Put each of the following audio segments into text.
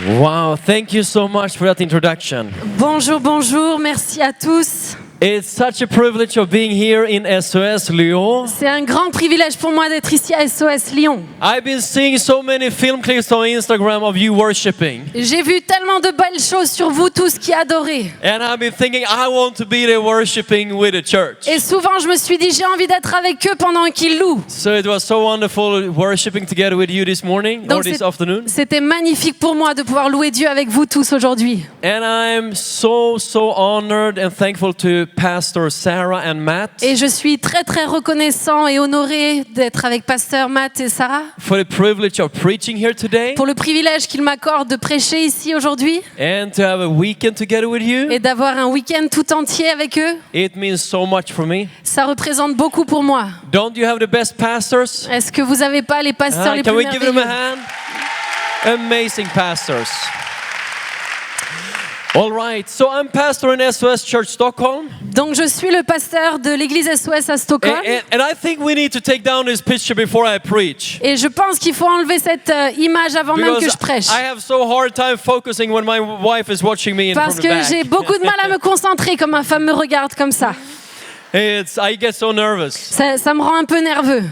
Wow, thank you so much for that introduction. Bonjour, bonjour, merci à tous. It's such a privilege of being here in SOS Lyon. C'est un grand privilège pour moi d'être ici à SOS Lyon. I've been seeing so many film clips on Instagram of you worshiping. J'ai vu tellement de belles choses sur vous tous qui adorez. And I've been thinking I want to be there worshiping with the church. Et souvent je me suis dit j'ai envie d'être avec eux pendant qu'ils louent. So it was so wonderful worshiping together with you this morning or Donc this afternoon. c'était magnifique pour moi de pouvoir louer Dieu avec vous tous aujourd'hui. And I'm so honored and thankful to Pastor Sarah and Matt Et je suis très très reconnaissant et honoré d'être avec Pasteur Matt et Sarah for the privilege of preaching here today pour le privilège qu'ils m'accordent de prêcher ici aujourd'hui and to have a weekend together with you. et d'avoir un week-end tout entier avec eux. It means so much for me. Ça représente beaucoup pour moi. Don't you have the best pastors? Est-ce que vous n'avez pas les pasteurs les Can plus we give them a merveilleux? hand? Amazing pastors. All right, so I'm pastor in SOS Church Stockholm. Donc je suis le pasteur de l'église SOS à Stockholm. And I think we need to take down this picture before I preach. Et je pense qu'il faut enlever cette image avant même que je prêche. I have so hard time focusing when my wife is watching me Parce from the que back. j'ai beaucoup de mal à me concentrer quand ma femme me regarde comme ça. I get so nervous. Ça me rend un peu nerveux.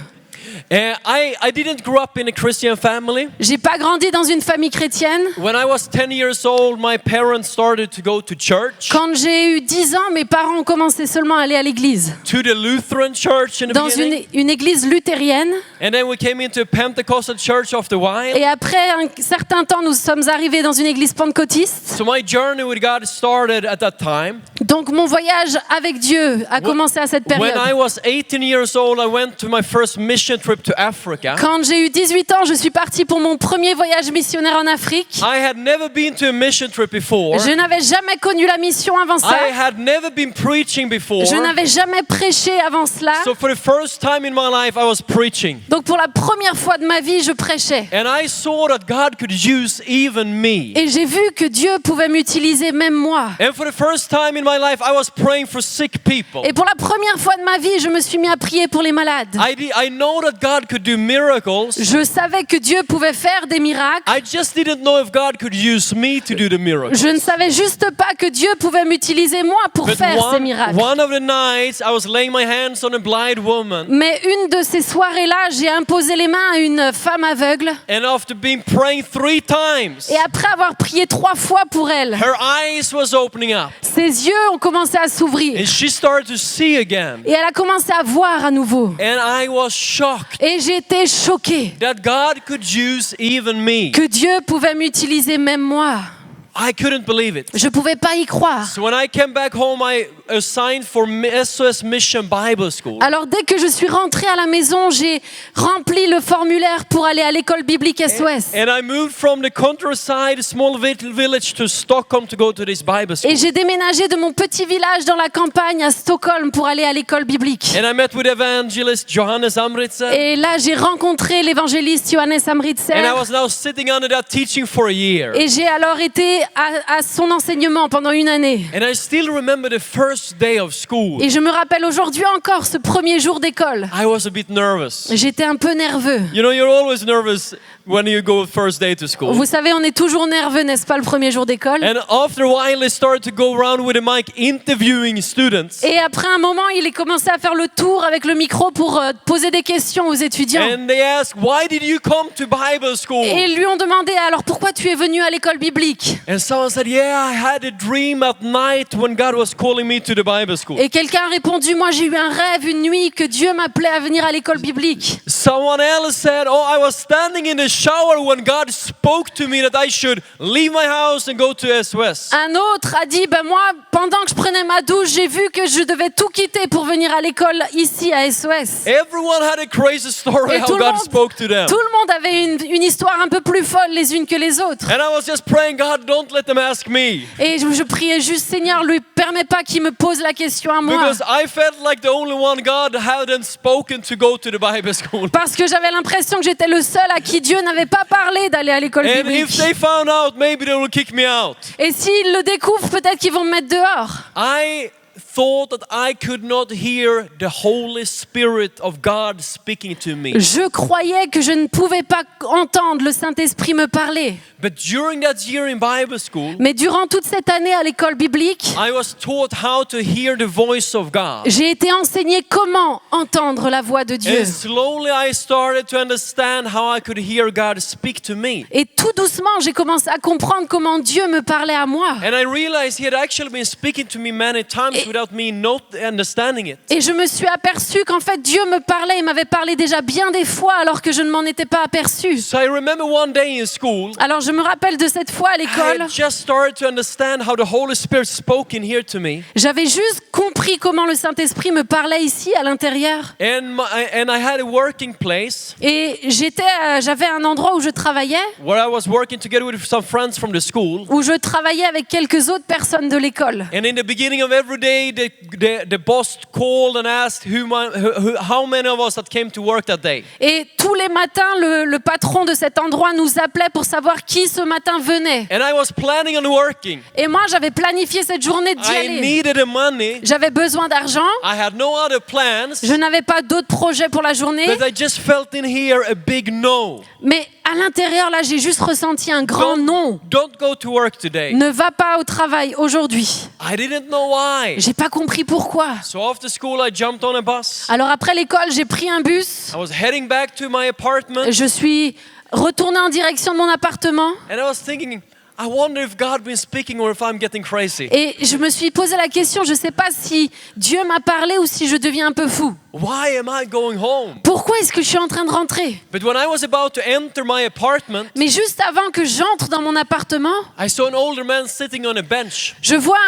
I didn't grow up in a Christian family. J'ai pas grandi dans une famille chrétienne. When I was 10 years old, my parents started to go to church. Quand j'ai eu 10 ans, mes parents ont commencé seulement à aller à l'église. To the Lutheran church in the Dans beginning. une église luthérienne. And then we came into a Pentecostal church after a while. Et après un certain temps, nous sommes arrivés dans une église pentecôtiste. So my journey with God started at that time. Donc mon voyage avec Dieu a commencé à cette période. When I was 18 years old, I went to my first mission trip to Africa. Quand j'ai eu 18 ans, je suis partie pour mon premier voyage missionnaire en Afrique. I had never been to a mission trip before. Je n'avais jamais connu la mission avant ça. I had never been preaching before. Je n'avais jamais prêché avant cela. So for the first time in my life, I was preaching. Donc pour la première fois de ma vie, je prêchais. And I saw that God could use even me. Et j'ai vu que Dieu pouvait m'utiliser, même moi. And for the first time in my life, I was praying for sick people. Et pour la première fois de ma vie, je me suis mis à prier pour les malades. I know that God could do miracles. Je savais que Dieu pouvait faire des miracles. I just didn't know if God could use me to do the miracles. Je ne savais juste pas que Dieu pouvait m'utiliser moi pour faire ces miracles. One of the nights, I was laying my hands on a blind woman. Mais une de ces soirées-là, j'ai imposé les mains à une femme aveugle. And after being praying 3 times, Et après avoir prié 3 fois pour elle, her eyes was opening up. ses yeux ont commencé à s'ouvrir. And she started to see again. Et elle a commencé à voir à nouveau. And I was shocked Et j'étais choquée that God could use even me. que Dieu pouvait m'utiliser même moi. I couldn't believe it. Je ne pouvais pas y croire. So when I came back home, I assigned for SOS Mission Bible School. Alors dès que je suis rentrée à la maison, j'ai rempli le formulaire pour aller à l'école biblique SOS. And I moved from the countryside, a small village, to Stockholm to go to this Bible school. Et j'ai déménagé de mon petit village dans la campagne à Stockholm pour aller à l'école biblique. And I met with evangelist Johannes Amritsen. Et là, j'ai rencontré l'évangéliste Johannes Amritsen. And I was now sitting under that teaching for a year. Et j'ai alors été à son enseignement pendant une année. And I still remember the first day of school. Et je me rappelle aujourd'hui encore ce premier jour d'école. I was a bit nervous. J'étais un peu nerveux. You know, you're always nervous when you go first day to school. Vous savez, on est toujours nerveux, n'est-ce pas, le premier jour d'école? And after a while, they started to go around with a mic interviewing students. Et après un moment, il est commencé à faire le tour avec le micro pour poser des questions aux étudiants. And they asked, why did you come to Bible school? Et ils lui ont demandé, alors pourquoi tu es venu à l'école biblique? And someone said, yeah, I had a dream at night when God was calling me to the Bible school. Et quelqu'un a répondu, moi j'ai eu un rêve une nuit que Dieu m'appelait à venir à l'école biblique. Someone else said, oh, I was standing in the shower when God spoke to me that I should leave my house and go to SOS. Un autre a dit, ben moi, pendant que je prenais ma douche, j'ai vu que je devais tout quitter pour venir à l'école ici à SOS. Everyone had a crazy story Et how God spoke to them. tout le monde avait une histoire un peu plus folle les unes que les autres. And I was just praying, God, don't let them ask me. Et je priais juste, Seigneur, lui permets pas qu'il me pose la question à moi. Because I felt like the only one God hadn't spoken to go to the Bible school. Parce que j'avais l'impression que j'étais le seul à qui Dieu n'avait pas parlé d'aller à l'école And biblique. if they found out, maybe they will kick me out. Et s'ils le découvrent, peut-être qu'ils vont me mettre dehors. I thought that I could not hear the Holy Spirit of God speaking to me. Je croyais que je ne pouvais pas entendre le Saint-Esprit me parler. But during that year in Bible school, Mais durant toute cette année à l'école biblique, I was taught how to hear the voice of God. j'ai été enseignée comment entendre la voix de Dieu. And slowly I started to understand how I could hear God speak to me. Et tout doucement, j'ai commencé à comprendre comment Dieu me parlait à moi. And I realized He had actually been speaking to me many times without me not understanding it. Et je me suis aperçue qu'en fait Dieu me parlait, il m'avait parlé déjà bien des fois alors que je ne m'en étais pas aperçue. So I remember one day in school, Alors je me rappelle de cette fois à I l'école, had just started to understand how the Holy Spirit spoke in here to me. j'avais juste compris comment le Saint-Esprit me parlait ici à l'intérieur. And I had a working place Et j'avais un endroit où je travaillais, where I was working together with some friends from the school. où je travaillais avec quelques autres personnes de l'école. And in the beginning of every day, the boss called and asked how many of us that came to work that day. Et tous les matins, le patron de cet endroit nous appelait pour savoir qui ce matin venait. And I was planning on working. Et moi, j'avais planifié cette journée d'y I aller. needed the money. J'avais besoin d'argent. I had no other plans. Je n'avais pas d'autres projets pour la journée. But I just felt in here a big no. Mais à l'intérieur, là, j'ai juste ressenti un grand non. Don't go to work today. Ne va pas au travail aujourd'hui. I didn't know why. J'ai pas compris pourquoi. So after school, I jumped on a bus. Alors après l'école, j'ai pris un bus. I was heading back to my apartment. Je suis retournée en direction de mon appartement. And I was thinking, I wonder if God been speaking or if I'm getting crazy. Et je me suis posé la question, je ne sais pas si Dieu m'a parlé ou si je deviens un peu fou. Why am I going home? Pourquoi est-ce que je suis en train de rentrer? But when I was about to enter my apartment, Mais juste avant que j'entre dans mon appartement, I saw an older man sitting on a bench. je vois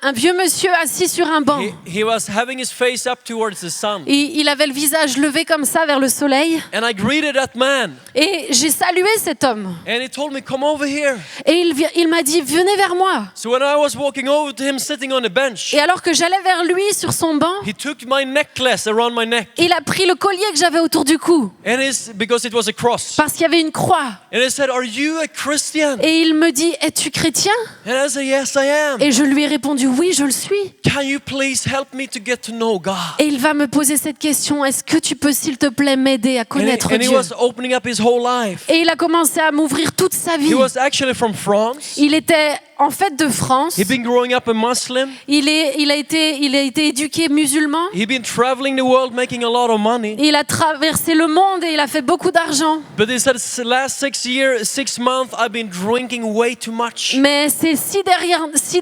un vieux monsieur assis sur un banc. He was having his face up towards the sun. Il avait le visage levé comme ça vers le soleil. And I greeted that man. Et j'ai salué cet homme. And he told me, come over here. Et il m'a dit, venez vers moi. So when I was walking over to him sitting on a bench, Et alors que j'allais vers lui sur son banc, he took my necklace around my neck. il a pris le collier que j'avais autour du cou. And because it was a cross. Parce qu'il y avait une croix. And he said, are you a Christian? Et il me dit, es-tu chrétien? And I said, yes, I am. Et je lui ai répondu, oui, je le suis. Can you please help me to get to know God? Et il va me poser cette question, est-ce que tu peux, s'il te plaît, m'aider à connaître And he Dieu? was opening up his whole life. Et il a commencé à m'ouvrir toute sa vie. He was actually from France. Il était en fait de France. He'd been growing up a Muslim. Il a été éduqué musulman. He'd been traveling the world making a lot of money. Il a traversé le monde et il a fait beaucoup d'argent. But he said, last 6 months, I've been drinking way too much. Mais ces 6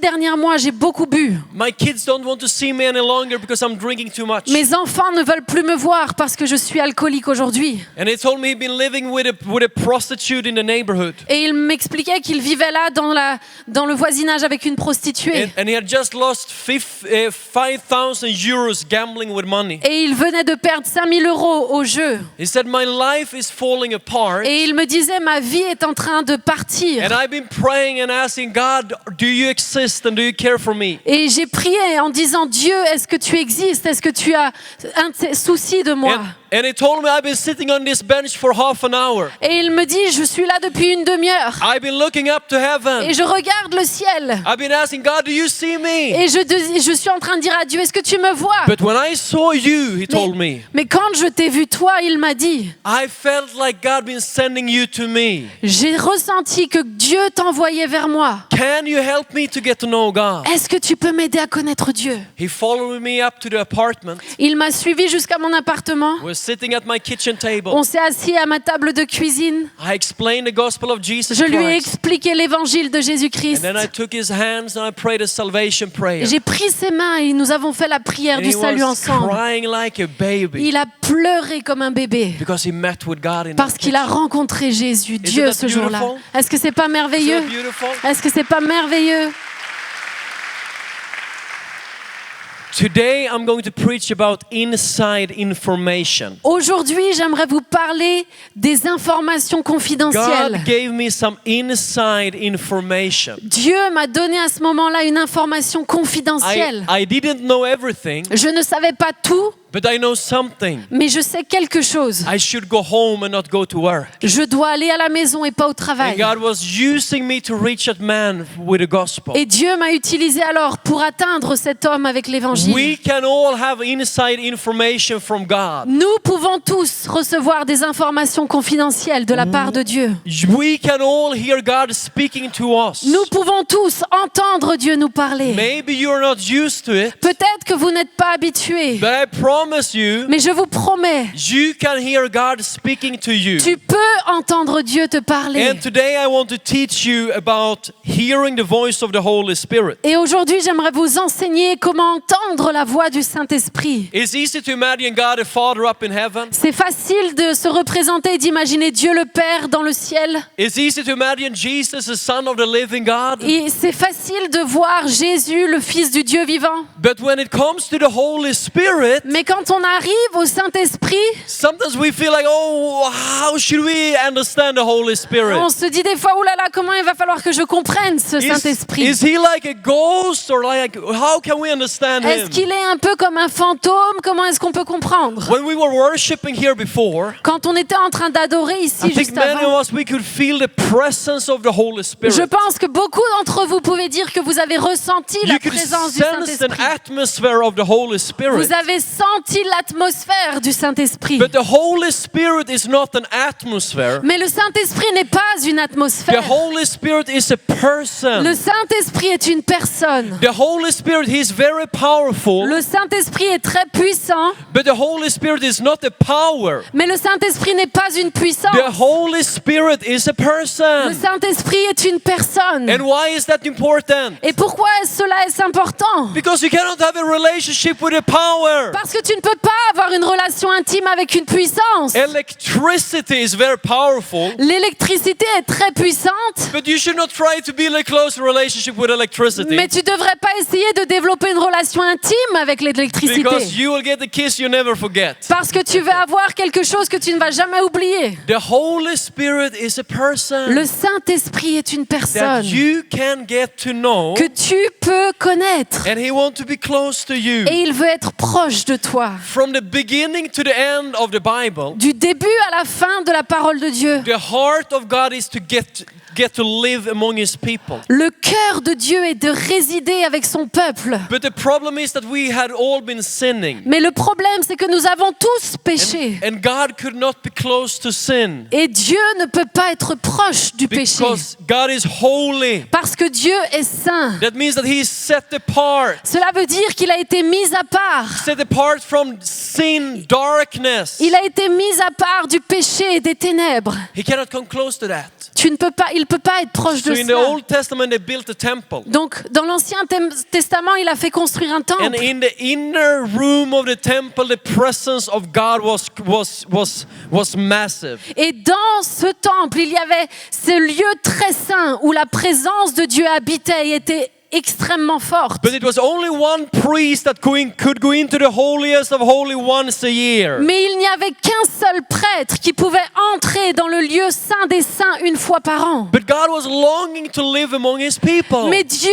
derniers mois, j'ai beaucoup bu. My kids don't want to see me any longer because I'm drinking too much. Mes enfants ne veulent plus me voir parce que je suis alcoolique aujourd'hui. And he told me he'd been living with a prostitute in the neighborhood. Et il m'expliquait qu'il vivait là dans le voisinage avec une prostituée. And he had just lost 5,000 euros gambling with money. Et il venait de perdre 5 000 € au jeu. He said, my life is falling apart. Et il me disait, ma vie est en train de partir. And I've been praying and asking God, do you exist and do you care for me? Et j'ai prié en disant, Dieu, est-ce que tu existes? Est-ce que tu as un souci de moi? And he told me I've been sitting on this bench for half an hour. Et il me dit, je suis là depuis une demi-heure. I've been looking up to heaven. Et je regarde le ciel. I've been asking God, do you see me? Et je suis en train de dire à Dieu, est-ce que tu me vois? But when I saw you, he told me, Mais quand je t'ai vu toi, il m'a dit, I felt like God been sending you to me. j'ai ressenti que Dieu t'envoyait vers moi. Can you help me to get to know God? Est-ce que tu peux m'aider à connaître Dieu? He followed me up to the apartment. Il m'a suivi jusqu'à mon appartement. We're sitting at my kitchen table. On s'est assis à ma table de cuisine. I explained the gospel of Jesus Je lui ai Christ. expliqué l'évangile de And Jésus-Christ. then I took his hands and I prayed a salvation prayer. J'ai pris ses mains et nous avons fait la prière And du he salut was ensemble. crying like a baby Il a pleuré comme un bébé because he met with God in parce that qu'il a kitchen. rencontré Jésus, Dieu, that ce jour-là. beautiful? Est-ce que c'est pas Isn't merveilleux? that beautiful? Est-ce que c'est pas merveilleux? Today I'm going to preach about inside information. Aujourd'hui, j'aimerais vous parler des informations confidentielles. God gave me some inside information. Dieu m'a donné à ce moment-là une information confidentielle. I didn't know everything, Je ne savais pas tout, But I know something. Mais je sais quelque chose. I should go home and not go to work. Je dois aller à la maison et pas au And travail. God was using me to reach that man with the gospel. Et Dieu m'a utilisé alors pour atteindre cet homme avec l'évangile. We can all have inside information from God. Nous pouvons tous recevoir des informations confidentielles de la part de Dieu. We can all hear God speaking to us. Nous pouvons tous entendre Dieu nous parler. Maybe you're not used to it, Peut-être que vous n'êtes pas habitués, but I promise you, mais je vous promets, you can hear God speaking to you. tu peux entendre Dieu te parler. And today I want to teach you about hearing the voice of the Holy Spirit. Et aujourd'hui, j'aimerais vous enseigner comment entendre la voix du Saint-Esprit. It's easy to imagine God the Father up in heaven. C'est facile de se représenter et d'imaginer Dieu le Père dans le ciel. It's easy to imagine Jesus, the Son of the living God. Et c'est facile de voir Jésus, le Fils du Dieu vivant. But when it comes to the Holy Spirit, Mais quand on arrive au Saint-Esprit, sometimes we feel like, oh, how should we understand the Holy Spirit? on se dit des fois, oh là là, comment il va falloir que je comprenne ce Saint-Esprit? Is he like a ghost or like, how can we understand Est-ce him? qu'il est un peu comme un fantôme? Comment est-ce qu'on peut comprendre? When we were worshiping here before, Quand on était en train d'adorer I ici think juste many avant, of us, we could feel the presence of the Holy Spirit. je pense que beaucoup d'entre vous pouvez dire que vous avez ressenti la You could présence du sense an Saint-Esprit. atmosphere of the Holy Spirit. Vous avez senti l'atmosphère du Saint-Esprit. But the Holy Spirit is not an atmosphere. Mais le Saint-Esprit n'est pas une The atmosphère. Holy Spirit is a person. Le Saint-Esprit est une personne. The Holy Spirit, He's very powerful. Le Saint-Esprit est très puissant, But the Holy Spirit is not a power. mais le Saint-Esprit n'est pas une puissance. The Holy Spirit is a Le person. Saint-Esprit est une personne. And why is that important? Et pourquoi cela est important? Because you cannot have a relationship with a power. Parce que tu ne peux pas avoir une relation intime avec une puissance. Electricity is very powerful, L'électricité est très puissante, but you should not try to build a close relationship with electricity. mais tu ne devrais pas essayer de développer une relation intime avec l'électricité. Because you will get a kiss you never forget. Parce que tu vas avoir quelque chose que tu ne vas jamais oublier. The Holy Spirit is a person Le Saint-Esprit est une that personne you can get to know, que tu peux connaître. and He wants to be close to you. Et il veut être proche de toi. From the beginning to the end of the Bible, Du début à la fin de la parole de Dieu, the heart of God is to get to live among His people. le cœur de Dieu est de résider avec son peuple. But the problem is that we had all been sinning, Mais le problème, c'est que nous avons tous péché. and God could not be close to sin Et Dieu ne peut pas être proche du péché. because God is holy. Parce que Dieu est saint. That means that He is set apart. Cela veut dire qu'il a été mis à part. Set apart from sin, darkness. Il a été mis à part du péché et des ténèbres. He cannot come close to that. Il ne peut pas être proche So de in the cela. Old Testament, they built a temple. Donc, dans l'Ancien Testament, il a fait construire un And temple. in the inner room of the temple, the presence of God was massive. Et dans ce temple, il y avait ce lieu très saint où la présence de Dieu habitait et était extrêmement forte. But it was only one priest that could go into the holiest of holy once a year. Mais il n'y avait qu'un seul prêtre qui pouvait entrer dans le lieu saint des saints une fois par an. But God was longing to live among His people. Mais Dieu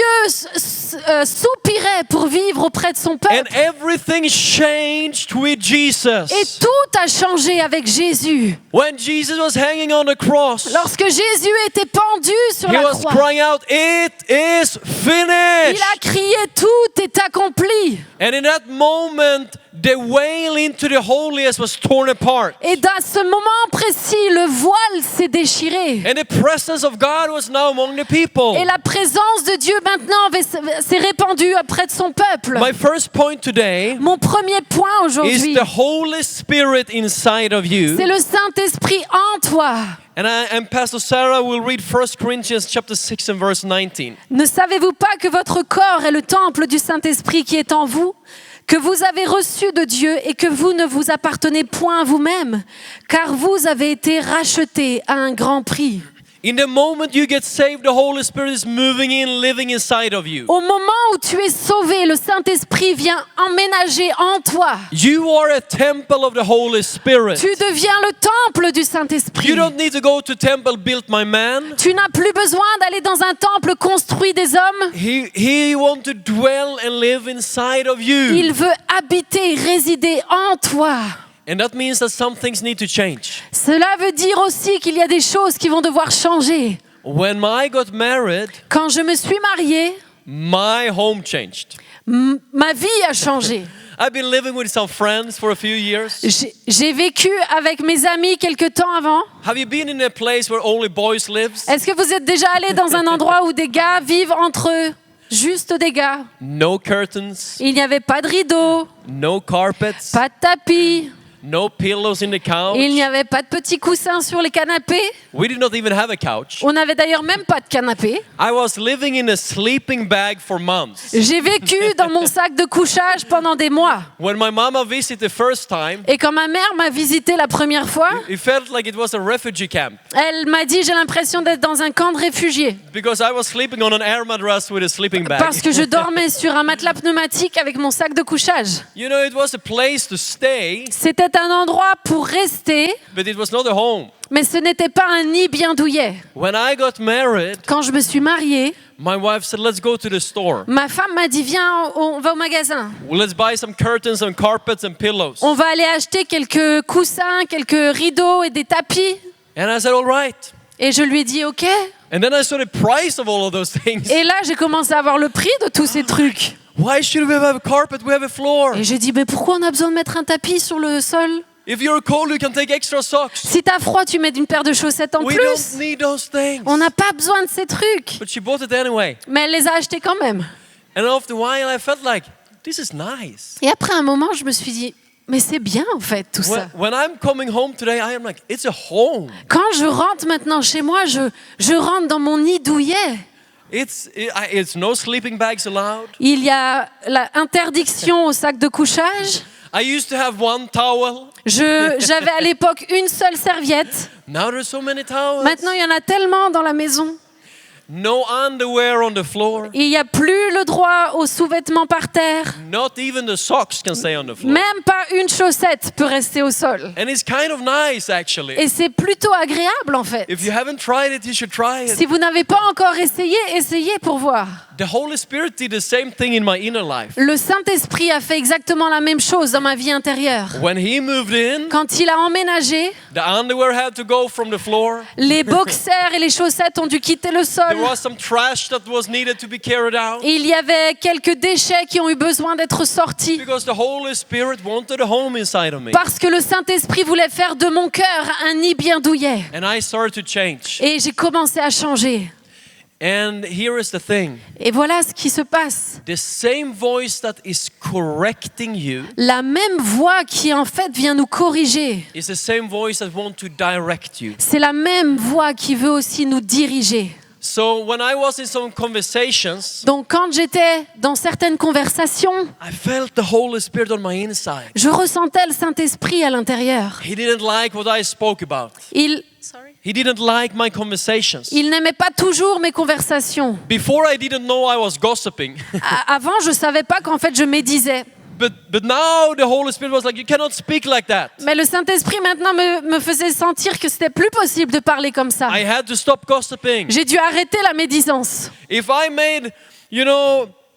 soupirait pour vivre auprès de son And peuple. everything changed with Jesus. Et tout a changé avec Jésus. When Jesus was hanging on the cross, Lorsque Jésus était pendu sur He la was croix, crying out, "It is il finished." a crié « Tout est accompli ». And in that moment, the veil into the holiest was torn apart. Et dans ce moment précis, le voile s'est déchiré. And the presence of God was now among the people. Et la présence de Dieu maintenant s'est répandue auprès de son peuple. My first point today Mon premier point is aujourd'hui, the Holy Spirit inside of you. c'est le Saint-Esprit en toi. And Pastor Sarah will read 1 Corinthians chapter 6 and verse 19. Ne savez-vous pas que votre corps est le temple du Saint-Esprit qui est en vous, que vous avez reçu de Dieu et que vous ne vous appartenez point à vous-même, car vous avez été rachetés à un grand prix. In the moment you get saved, the Holy Spirit is moving in, living inside of you. Au moment où tu es sauvé, le Saint-Esprit vient emménager en toi. You are a temple of the Holy Spirit. Tu deviens le temple du Saint-Esprit. You don't need to go to temple built by man. Tu n'as plus besoin d'aller dans un temple construit des hommes. He wants to dwell and live inside of you. Il veut habiter, résider en toi. And that means that some things need to change. Cela veut dire aussi qu'il y a des choses qui vont devoir changer. When I got married, Quand je me suis mariée, my home changed. ma vie a changé. I've been living with some friends for a few years. J'ai vécu avec mes amis quelque temps avant. Have you been in a place where only boys live? Est-ce que vous êtes déjà allé dans un endroit où des gars vivent entre eux? Juste des gars. No curtains, Il n'y avait pas de rideaux, no carpets, pas de tapis. no pillows in the couch. Il n'y avait pas de petits coussins sur les canapés. We did not even have a couch. On n'avait d'ailleurs même pas de canapé. I was living in a sleeping bag for months. J'ai vécu dans mon sac de couchage pendant des mois. When my mama visited the first time, Et quand ma mère m'a visité la première fois, it felt like it was a refugee camp elle m'a dit j'ai l'impression d'être dans un camp de réfugiés. because I was sleeping on an air mattress with a sleeping bag. Parce que je dormais sur un matelas pneumatique avec mon sac de couchage. You know, it was a place to stay, C'était un endroit pour rester, but it was not a home. mais ce n'était pas un nid bien douillet. When I got married, Quand je me suis mariée, my wife said, let's go to the store. ma femme m'a dit viens, on va au magasin. Well, let's buy some curtains and carpets and pillows. On va aller acheter quelques coussins, quelques rideaux et des tapis. And I said, all right. Et je lui ai dit OK. And then I saw the price of all of those things. Et là, j'ai commencé à voir le prix de tous ces trucs. Why should we have a carpet? We have a floor. Et j'ai dit mais pourquoi on a besoin de mettre un tapis sur le sol? If you're cold, you can take extra socks. Si t'as froid, tu mets une paire de chaussettes en We plus. don't need those things. On n'a pas besoin de ces trucs. But she bought it anyway. Mais elle les a achetés quand même. And after a while, I felt like, this is nice. Et après un moment, je me suis dit, mais c'est bien en fait tout ça. When I'm coming home today, I am like, it's a home. Quand je rentre maintenant chez moi, je rentre dans mon nid douillet. It's no sleeping bags allowed. Il y a l'interdiction au sac de couchage. I used to have one towel. J'avais à l'époque une seule serviette. Now there's so many towels. Maintenant, il y en a tellement dans la maison. No underwear on the floor. Il n'y a plus le droit aux sous-vêtements par terre. Not even the socks can stay on the floor. Même pas une chaussette peut rester au sol. And it's kind of nice, actually. Et c'est plutôt agréable en fait. If you haven't tried it, you should try it. Si vous n'avez pas encore essayé, essayez pour voir. The Holy Spirit did the same thing in my inner life. Le Saint-Esprit a fait exactement la même chose dans ma vie intérieure. When He moved in, Quand il a emménagé, the underwear had to go from the floor. les boxers et les chaussettes ont dû quitter le sol. There was some trash that was needed to be carried out. Il y avait quelques déchets qui ont eu besoin d'être sortis. Because the Holy Spirit wanted a home inside of me. Parce que le Saint-Esprit voulait faire de mon cœur un nid bien douillet. And I started to change. Et j'ai commencé à changer. And here is the thing. Et voilà ce qui se passe. The same voice that is correcting you La même voix qui en fait vient nous corriger. is the same voice that wants to direct you. C'est la même voix qui veut aussi nous diriger. So when I was in some conversations, Donc quand j'étais dans certaines conversations, I felt the Holy Spirit on my inside. je ressentais le Saint-Esprit à l'intérieur. He didn't like what I spoke about. He didn't like my conversations. Il n'aimait pas toujours mes conversations. Before I didn't know I was gossiping. Avant, je savais pas qu'en fait je médisais. But now the Holy Spirit was like, you cannot speak like that. Mais le Saint-Esprit maintenant me faisait sentir que c'était plus possible de parler comme ça. I had to stop gossiping. J'ai dû arrêter la médisance. If I made,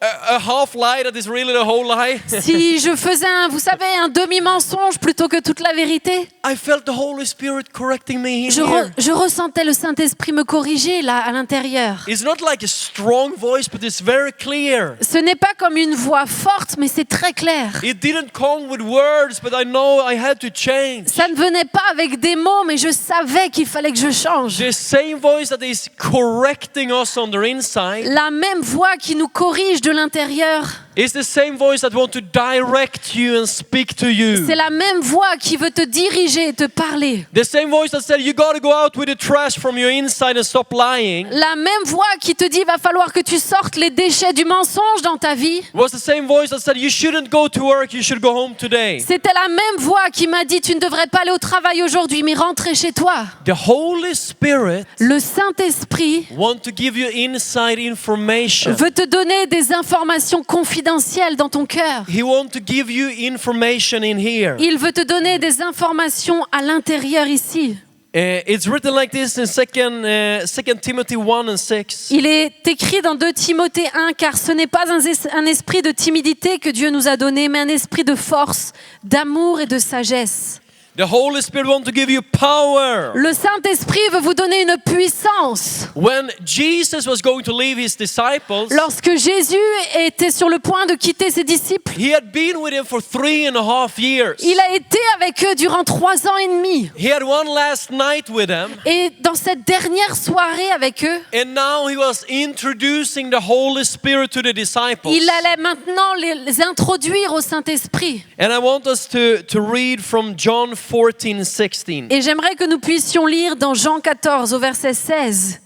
a half lie that is really the whole lie, Si je faisais vous savez, un demi-mensonge plutôt que toute la vérité, I felt the Holy Spirit correcting me je here. ressentais le Saint-Esprit me corriger là à l'intérieur. It's not like a strong voice, but it's very clear. Ce n'est pas comme une voix forte, mais c'est très clair. It didn't come with words, but I know I had to change. Ça ne venait pas avec des mots, mais je savais qu'il fallait que je change. The same voice that is correcting us on the inside La même voix qui nous corrige de l'intérieur It's the same voice that wants to direct you and speak to you. C'est la même voix qui veut te diriger et te parler. The same voice that said you got to go out with the trash from your inside and stop lying. La même voix qui te dit va falloir que tu sortes les déchets du mensonge dans ta vie. Was the same voice that said you shouldn't go to work, you should go home today. C'était la même voix qui m'a dit tu ne devrais pas aller au travail aujourd'hui mais rentrer chez toi. The Holy Spirit Le Saint-Esprit wants to give you inside information. veut te donner des informations confidentielles dans ton cœur. He wants to give you information in here. Il veut te donner des informations à l'intérieur ici. It's written like this in 2 Timothy 1 and 6. Il est écrit dans 2 Timothée 1, car ce n'est pas un esprit de timidité que Dieu nous a donné, mais un esprit de force, d'amour et de sagesse. The Holy Spirit wants to give you power. Le Saint-Esprit veut vous donner une puissance. When Jesus was going to leave his disciples, Lorsque Jésus était sur le point de quitter ses disciples, he had been with them for 3.5 years. il a été avec eux durant 3 ans et demi. He had one last night with them. Et dans cette dernière soirée avec eux, And now he was introducing the Holy Spirit to the disciples. il allait maintenant les introduire au Saint-Esprit. And I want us to read from John 14:16. Et j'aimerais que nous puissions lire dans Jean 14 au verset 16.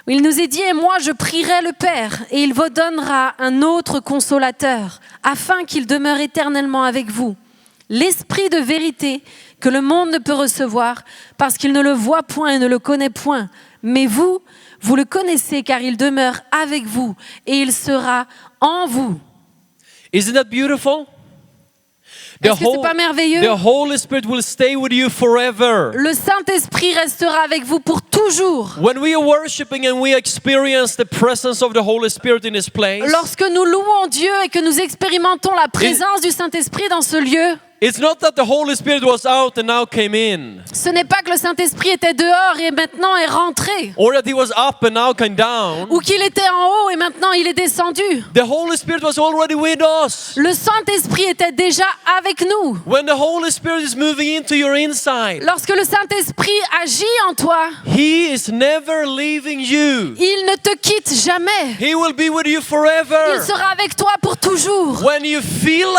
Où il nous est dit « Et moi je prierai le Père, et il vous donnera un autre consolateur, afin qu'il demeure éternellement avec vous. L'Esprit de vérité que le monde ne peut recevoir, parce qu'il ne le voit point et ne le connaît point. Mais vous, vous le connaissez, car il demeure avec vous, et il sera en vous. » Isn't that beautiful? Est-ce que c'est pas merveilleux? The Holy Spirit will stay with you forever. Le Saint-Esprit restera avec vous pour toujours. When we are worshiping and we experience the presence of the Holy Spirit in this place, Lorsque nous louons Dieu et que nous expérimentons la présence du Saint-Esprit dans ce lieu, it's not that the Holy Spirit was out and now came in, ce n'est pas que le Saint-Esprit était dehors et maintenant est rentré, or that he was up and now came down. ou qu'il était en haut et maintenant il est descendu. The Holy Spirit was already with us. Le Saint-Esprit était déjà avec nous. When the Holy Spirit is moving into your inside, Lorsque le Saint-Esprit agit en toi, he is never leaving you. il ne te quitte jamais. He will be with you Il forever. sera avec toi pour toujours. When you feel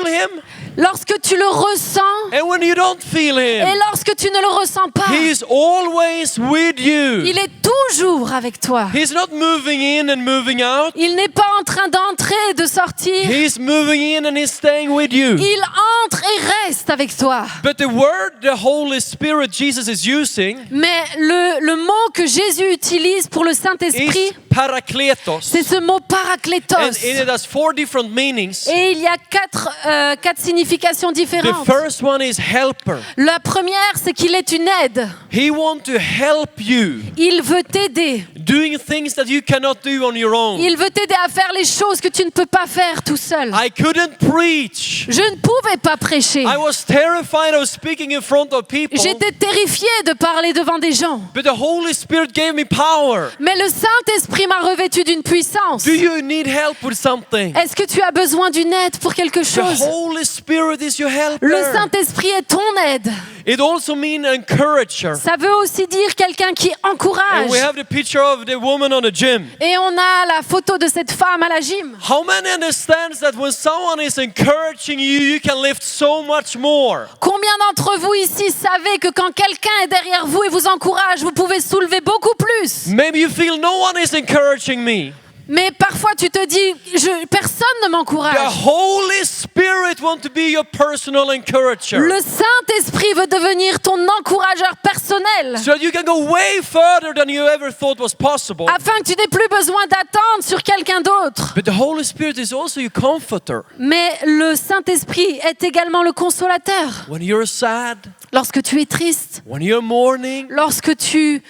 him, Lorsque tu le ressens and when you don't feel et him, lorsque tu ne le ressens pas, he is always with you. il est toujours avec toi. He's not moving in and moving out. Il n'est pas en train d'entrer et de sortir. He's moving in and he's staying with you. Il entre et reste avec toi. But the word the Holy Spirit Jesus is using Mais le mot que Jésus utilise pour le Saint-Esprit, is parakletos. c'est ce mot parakletos. And it has 4 different meanings. Et il y a quatre significations The différentes. first one is helper. La première, c'est qu'il est une aide. He wants to help you Il veut t'aider. doing things that you cannot do on your own. Il veut t'aider à faire les choses que tu ne peux pas faire tout seul. I couldn't preach. Je ne pouvais pas prêcher. I was terrified of speaking in front of people. J'étais terrifiée de parler devant des gens. But the Holy Spirit gave me power. Mais le Saint-Esprit m'a revêtu d'une puissance. Do you need help with something? Est-ce que tu as besoin d'une aide pour quelque The chose? Holy Spirit is your helper. Le Saint-Esprit est ton aide. It also means encourager. Ça veut aussi dire quelqu'un qui encourage. And we have the picture of the woman on the gym. Et on a la photo de cette femme à la gym. How many understands that when someone is encouraging you, you can lift so much more? Combien d'entre vous ici savez que quand quelqu'un est derrière vous et vous encourage, vous pouvez soulever beaucoup plus? Maybe you feel no one is encouraging me. Mais parfois tu te dis, personne ne The m'encourage. Holy Spirit wants to be your personal encourager. Le Saint-Esprit veut devenir ton encourageur personnel. So that you can go way further than you ever thought was possible. Afin que tu n'aies plus besoin d'attendre sur quelqu'un d'autre. But the Holy Spirit is also your comforter. Mais le Saint-Esprit est également le consolateur. When you're sad, Lorsque tu es triste, when you're mourning, lorsque tu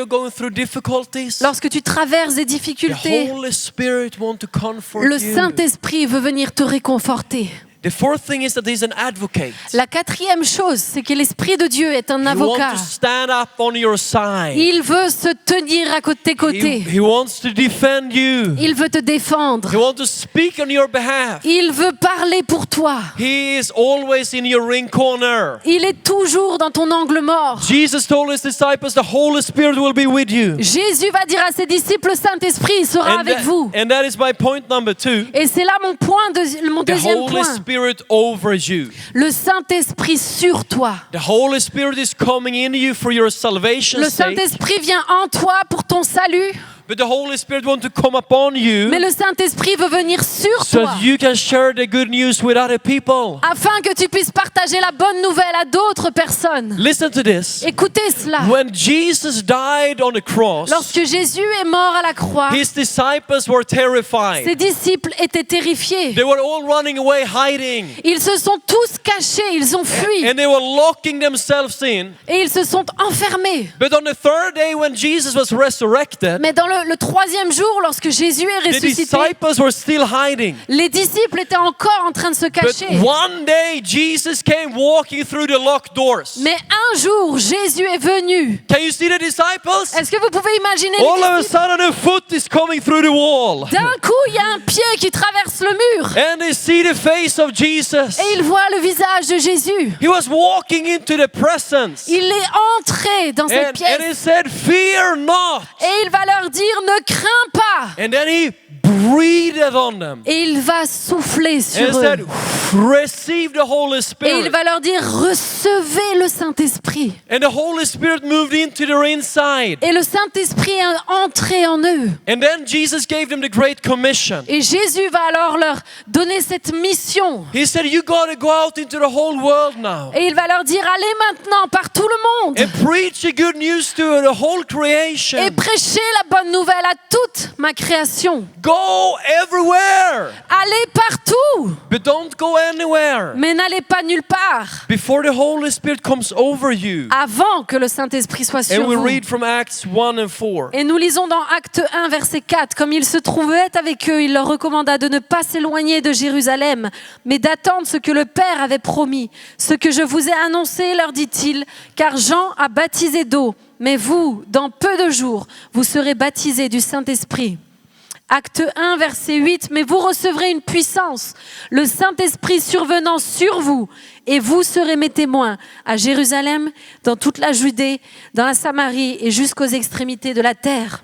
going through difficulties, traverses des the difficultés, Holy Spirit wants to comfort le you. Saint-Esprit veut venir te réconforter. The fourth thing is that he's an advocate. La quatrième chose, c'est que l'Esprit de Dieu est un He avocat. wants to stand up on your side. Il veut se tenir à tes côtés. He wants to defend you. Il veut te défendre. He wants to speak on your behalf. Il veut parler pour toi. He is always in your ring corner. Il est toujours dans ton angle mort. Jesus told his disciples, the Holy Spirit will be with you. Jésus va dire à ses disciples, le Saint-Esprit sera avec vous. And that is my point number 2. Et c'est là mon The deuxième Holy point. Spirit over you. Le Saint-Esprit sur toi. The Holy Spirit is coming in you for your salvation Le sake. Saint-Esprit vient en toi pour ton salut. But the Holy Spirit wants to come upon you Mais le Saint-Esprit veut venir sur so toi. that you can share the good news with other people. Afin que tu puisses partager la bonne nouvelle à d'autres personnes. Listen to this. Écoutez cela. When Jesus died on the cross, Lorsque Jésus est mort à la croix, his disciples were terrified. ses disciples étaient terrifiés. They were all running away, hiding. Ils se sont tous cachés, ils ont fui And they were locking themselves in. et ils se sont enfermés. But on the third day when Jesus was resurrected, Mais dans le troisième jour, lorsque Jésus est the ressuscité, disciples were still hiding. les disciples étaient encore en train de se But cacher. one day Jesus came walking through the locked doors. Mais un jour, Jésus est venu. Can you see the disciples? Est-ce que vous pouvez imaginer All of a les disciples? sudden a foot is coming through the wall. D'un coup, il y a un pied qui traverse le mur And they see the face of Jesus. et ils voient le visage de Jésus. He was walking into the presence. Il est entré dans cette And he pièce said, fear not. et il va leur dire, ne crains pas. And then he breathed on them. Et il va souffler And sur he eux. said, receive the Holy Et il Spirit. va leur dire, recevez le Saint-Esprit. And the Holy Spirit moved into their inside. Et le Saint-Esprit est entré en eux. And then Jesus gave them the Great Commission. Et Jésus va alors leur donner cette mission. He said, you got to go out into the whole world now Et il va leur dire, allez maintenant par tout le monde and preach the good news to the whole creation. et prêchez la bonne nouvelle à toute ma création. Go everywhere, Allez partout, but don't go anywhere mais n'allez pas nulle part before the Holy Spirit comes over you. avant que le Saint-Esprit soit sur And we vous. read from Acts 1 and 4. Et nous lisons dans Acte 1, verset 4, « Comme il se trouvait avec eux, il leur recommanda de ne pas s'éloigner de Jérusalem, mais d'attendre ce que le Père avait promis. Ce que je vous ai annoncé, leur dit-il, car Jean a baptisé d'eau, mais vous, dans peu de jours, vous serez baptisés du Saint-Esprit. » Acte 1, verset 8, « Mais vous recevrez une puissance, le Saint-Esprit survenant sur vous, et vous serez mes témoins à Jérusalem, dans toute la Judée, dans la Samarie et jusqu'aux extrémités de la terre. »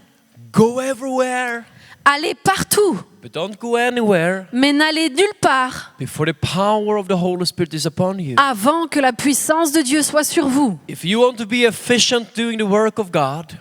Go everywhere, Allez partout, but don't go anywhere mais n'allez nulle part before the power of the Holy Spirit is upon you. avant que la puissance de Dieu soit sur vous. If you want to be efficient doing the work of God,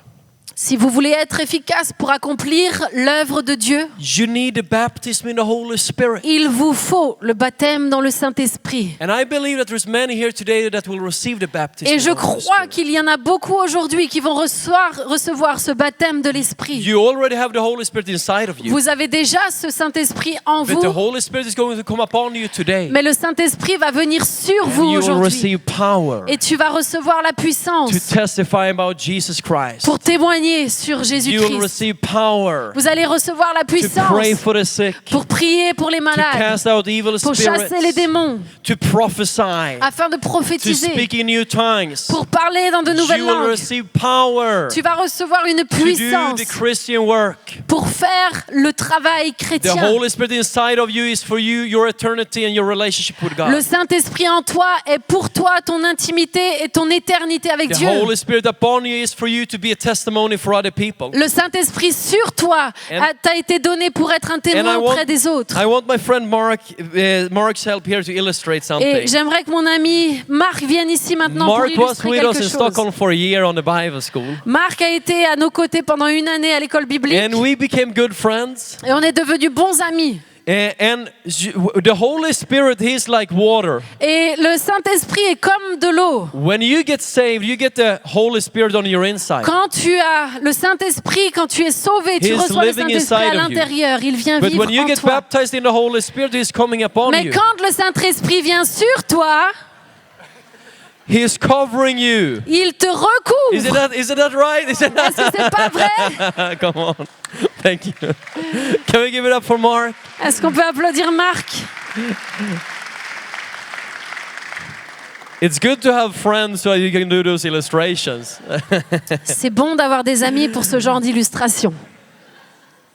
Si vous voulez être efficace pour accomplir l'œuvre de Dieu, you need the baptism in the Holy Spirit. il vous faut le baptême dans le Saint-Esprit. And I believe that there's many here today that will receive the baptism Et in je the Holy crois Spirit. qu'il y en a beaucoup aujourd'hui qui vont recevoir ce baptême de l'Esprit. You already have the Holy Spirit inside of you. Vous avez déjà ce Saint-Esprit en But the vous, Holy Spirit is going to come upon you today. mais le Saint-Esprit va venir sur And vous you will aujourd'hui. receive power Et tu vas recevoir la to puissance testify about Jesus Christ. pour témoigner sur You will Jésus-Christ. receive power Vous allez recevoir la to puissance pray for the sick, pour prier pour les to malades, cast out evil pour chasser les spirits, démons, to prophesy, afin de to prophétiser, speak in new tongues. pour parler dans de nouvelles You will langues. receive power Tu vas recevoir une to do puissance the Christian work. pour faire le travail The chrétien. Holy Spirit inside of you is for you, your eternity and your relationship with Le God. Saint-Esprit en toi est pour toi ton intimité et ton éternité avec The Dieu. Holy Spirit upon you is for you to be a testimony for other people. Le Saint-Esprit sur toi t'a été donné pour être un témoin auprès des autres. I want my friend Mark's help here to illustrate Et something. j'aimerais que mon ami Marc vienne ici maintenant pour Mark was illustrer with us quelque in chose. Stockholm for a year on the Bible school. Marc a été à nos côtés pendant une année à l'école biblique And we became good friends. et on est devenus bons amis. And the Holy Spirit, He's like water. Et le Saint-Esprit est comme de l'eau. When you get saved, you get the Holy Spirit on your inside. Quand tu as le Saint-Esprit, quand tu es sauvé, tu He is reçois le living Saint-Esprit à inside of you. l'intérieur. Il vient But vivre when you en get toi. baptized in the Holy Spirit, He's coming upon Mais you. quand le Saint-Esprit vient sur toi, He is covering you. il te recouvre. Is it that right? Is it Est-ce que c'est pas vrai? Come on. Thank you. Can we give it up for Mark? Est-ce qu'on peut applaudir Marc? It's good to have friends so you can do those illustrations. C'est bon d'avoir des amis pour ce genre d'illustration.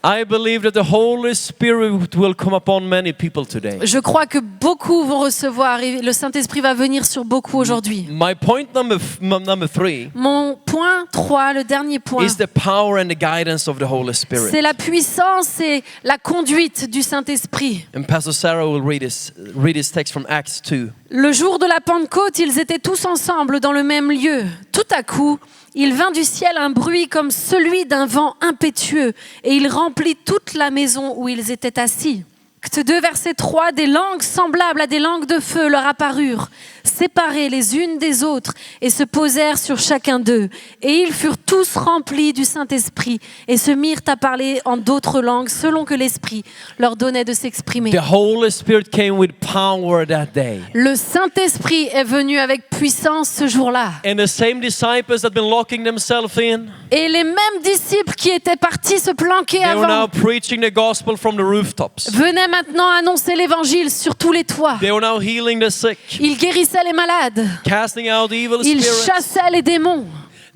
I believe that the Holy Spirit will come upon many people today. Je crois que beaucoup vont recevoir et le Saint-Esprit va venir sur beaucoup aujourd'hui. My point number 3 Mon point 3, le dernier point, is the power and the guidance of the Holy c'est Spirit. la puissance et la conduite du Saint-Esprit. And Pastor Sarah will read this text from Acts 2. Le jour de la Pentecôte, ils étaient tous ensemble dans le même lieu. Tout à coup, il vint du ciel un bruit comme celui d'un vent impétueux et il remplit toute la maison où ils étaient assis. Acte 2, verset 3, des langues semblables à des langues de feu leur apparurent, séparées les unes des autres, et se posèrent sur chacun d'eux. Et ils furent tous remplis du Saint-Esprit et se mirent à parler en d'autres langues selon que l'Esprit leur donnait de s'exprimer. The Holy Spirit came with power that day. Le Saint-Esprit est venu avec puissance ce jour-là. And the same disciples that had been locking themselves in, Et les mêmes disciples qui étaient partis se planquer they were now avant preaching the gospel from the rooftops. venaient maintenant annoncer l'évangile sur tous les toits. They were now healing the sick, Ils guérissaient les malades. casting out evil Ils spirits. chassaient les démons.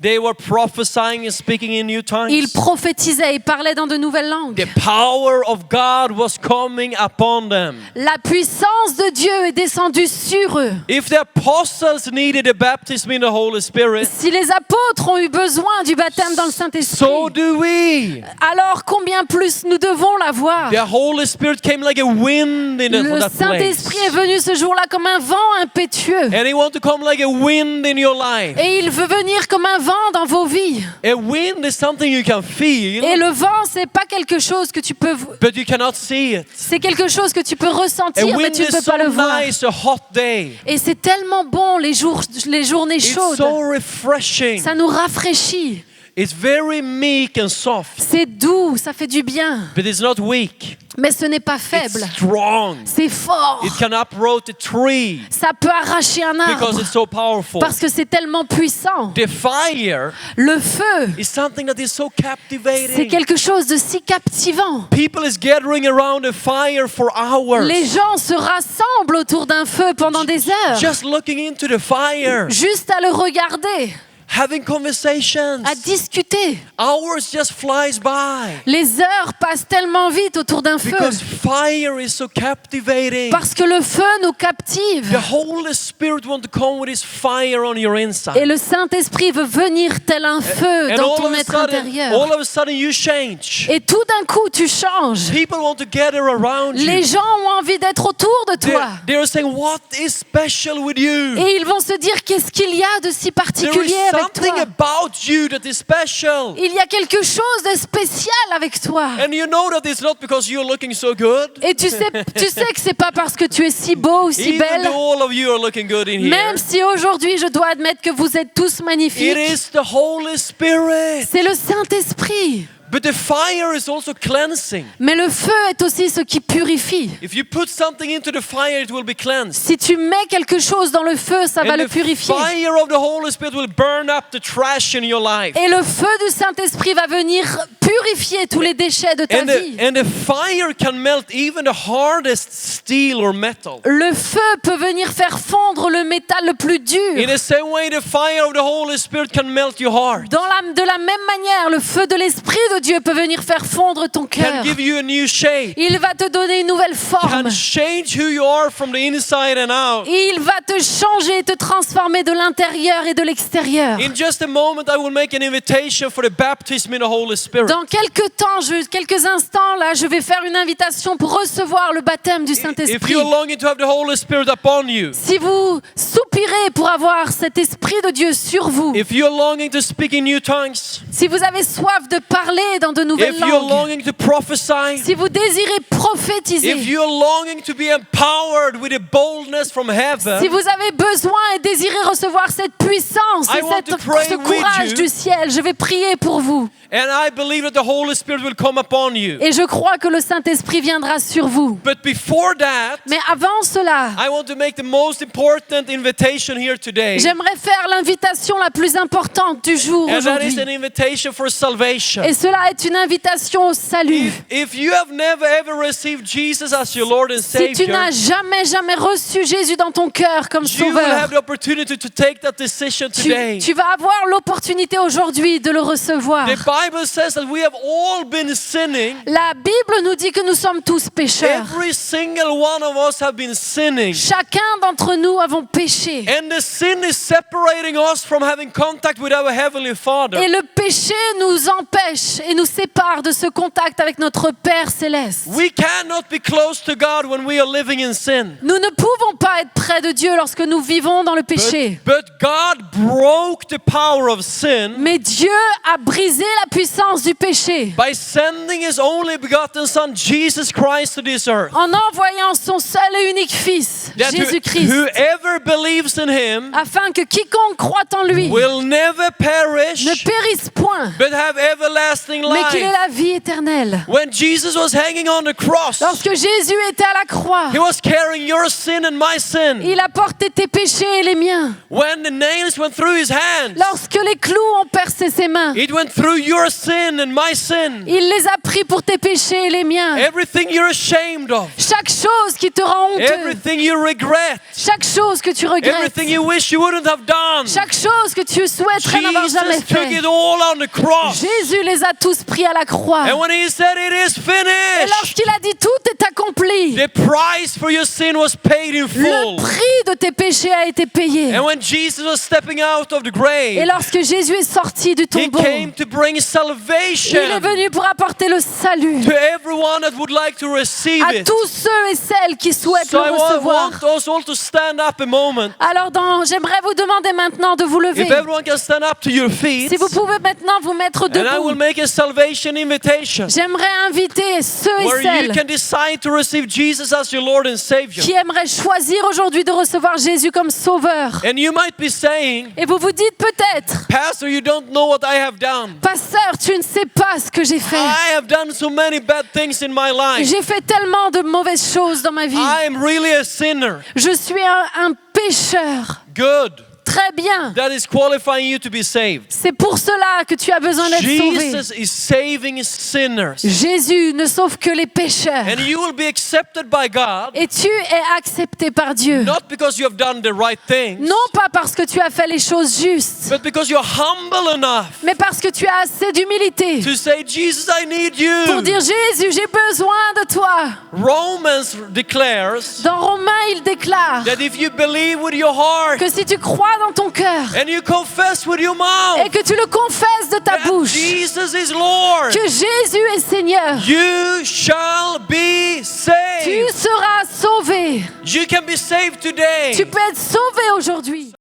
They were prophesying and speaking in new tongues. Ils prophétisaient et parlaient dans de nouvelles langues. The power of God was coming upon them. La puissance de Dieu est descendue sur eux. If the apostles needed a baptism in the Holy Spirit, Si les apôtres ont eu besoin du baptême dans le so Saint-Esprit, do we. alors combien plus nous devons l'avoir. The Holy Spirit came like a wind in Le that place. Saint-Esprit est venu ce jour-là comme un vent impétueux. And He wants to come like a wind in your life. Et il veut venir comme un vent dans vos vies. A wind is something you can feel, Et le vent, c'est pas quelque chose que tu peux... but you cannot see it. C'est quelque chose que tu peux A ressentir, mais wind tu ne is peux so pas le voir. nice, a hot day. Et c'est tellement bon les journées It's chaudes. so refreshing. Ça nous rafraîchit. It's very meek and soft, C'est doux, ça fait du bien. but it's not weak. Mais ce n'est pas faible. It's strong. C'est fort. It can uproot a tree Ça peut arracher un because arbre it's so powerful. parce que c'est tellement puissant. The fire Le feu, is something that is so c'est captivating. quelque chose de si captivant. People is gathering around a fire for hours, Les gens se rassemblent autour d'un feu pendant des heures, just looking into the fire, juste à le regarder, having conversations. à discuter. Hours just flies by Les heures passent tellement vite autour d'un feu because fire is so captivating. parce que le feu nous captive. The Holy Spirit wants to come with His fire on your Et inside. le Saint-Esprit veut venir tel un feu And dans ton être intérieur. all of a sudden you change. Et tout d'un coup, tu changes. People want to gather around Les you. gens ont envie d'être autour de toi. They're saying, what is special with you? Et ils vont se dire, qu'est-ce qu'il y a de si There particulier is avec something toi? about you that is special. Il y a quelque chose de spécial avec toi. And you know that it's not because you're looking so good. Et tu sais que c'est pas parce que tu es si beau ou si Even belle. though all of you are looking good in here, Même si aujourd'hui, je dois admettre que vous êtes tous it magnifiques. is the Holy Spirit. C'est le Saint-Esprit. But the fire is also cleansing. Mais le feu est aussi ce qui purifie. If you put something into the fire, it will be cleansed. Si tu mets quelque chose dans le feu, ça va And le the purifier. fire of the Holy Spirit will burn up the trash in your life. Et le feu du Saint-Esprit va venir purifier tous les déchets de ta vie. And the fire can melt even the hardest steel or metal. Le feu peut venir faire fondre le métal le plus dur. In the same way, the fire of the Holy Spirit can melt your heart. De la même manière, le feu de l'Esprit de Dieu peut venir faire fondre ton Can cœur. give you a new shape. Il va te donner une nouvelle forme. Can change who you are from the inside and out. Il va te changer et te transformer de l'intérieur et de l'extérieur. In just a moment, I will make an invitation for the baptism in the Holy Spirit. Dans quelques instants, là, je vais faire une invitation pour recevoir le baptême du If Saint-Esprit. you're longing to have the Holy Spirit upon you, Si vous soupirez pour avoir cet Esprit de Dieu sur vous, if you're longing to speak in new tongues, si vous avez soif de parler dans de nouvelles if you're langues, longing to prophesy, si vous désirez prophétiser, if you're longing to be empowered with a boldness from heaven, si vous avez besoin et désirez recevoir cette puissance I et want to pray ce with courage you. du ciel, je vais prier pour vous. and I believe that the Holy Spirit will come upon you. Et je crois que le Saint-Esprit viendra sur vous. But before that, Mais avant cela, I want to make the most important invitation here today. j'aimerais faire l'invitation la plus importante du jour And that aujourd'hui. is an invitation for salvation. Et cela cela est une invitation au salut. If you have never ever received Jesus as your Lord and Si tu Savior, n'as jamais reçu Jésus dans ton cœur comme you will sauveur, have the opportunity to take that decision today. tu vas avoir l'opportunité aujourd'hui de le recevoir. The Bible says that we have all been sinning. La Bible nous dit que nous sommes tous pécheurs. Every single one of us have been sinning. Chacun d'entre nous avons péché. And the sin is separating us from having contact with our Heavenly Father. Et le péché nous empêche et nous sépare de ce contact avec notre Père céleste. We cannot be close to God when we are living in sin. Nous ne pouvons pas être près de Dieu lorsque nous vivons dans le péché. But God broke the power of sin Mais Dieu a brisé la puissance du péché by sending His only begotten Son, Jesus Christ, to this earth. en envoyant son seul et unique Fils, That Jésus-Christ, whoever believes in Him afin que quiconque croit en lui will never perish ne périsse point, but have everlasting mais qu'il ait life. la vie éternelle. When Jesus was hanging on the cross, Lorsque Jésus était à la croix, He was carrying your sin and my sin. il a porté tes péchés et les miens. When the nails went through His hands, Lorsque les clous ont percé ses mains, it went through your sin and my sin. il les a pris pour tes péchés et les miens. Everything you're ashamed of, Chaque chose qui te rend honteux, everything you regret, chaque chose que tu regrettes, everything you wish you wouldn't have done, chaque chose que tu souhaiterais n'avoir jamais Jesus took fait, it all on the cross. Jésus les a tous pris à la croix. And when He said it is Et finished, lorsqu'il a dit tout est accompli, the price for your sin was paid in le full. prix de tes péchés a été payé. And when Jesus was stepping out of the Et grave, lorsque Jésus est sorti du He tombeau, came to bring il salvation est venu pour apporter le salut to everyone that would like to receive à it. tous ceux et celles qui souhaitent So le I recevoir. want us all to stand up a moment. Alors j'aimerais vous demander maintenant de vous lever. If everyone can stand up to your feet, Si vous pouvez maintenant vous mettre and I will debout, make a salvation invitation j'aimerais inviter ceux where et you celles can decide to receive Jesus as your Lord and Savior. qui aimeraient choisir aujourd'hui de recevoir Jésus comme sauveur. And you might be saying, Et vous vous dites peut-être, Pastor, you don't know what I have done. pasteur, tu ne sais pas ce que j'ai fait. I have done so many bad things in my life. J'ai fait tellement de mauvaises choses dans ma vie. I am really a sinner. Je suis un pécheur. Good. Très bien. That is qualifying you to be saved. C'est pour cela que tu as besoin d'être sauvé. Jesus is saving sinners. Jésus ne sauve que les pécheurs. And you will be accepted by God, Et tu es accepté par Dieu. not because you have done the right things, Non pas parce que tu as fait les choses justes, but because you're humble enough mais parce que tu as assez d'humilité to say, Jesus, I need pour you. dire Jésus, j'ai besoin de toi. Romans declares Dans Romains, il déclare that if you believe with your heart que si tu crois dans ton cœur and you confess with your et mouth que tu le confesses de ta that bouche, Jesus is Lord, que Jésus est Seigneur, you shall be tu saved. seras sauvé. You can be saved today. Tu peux être sauvé aujourd'hui.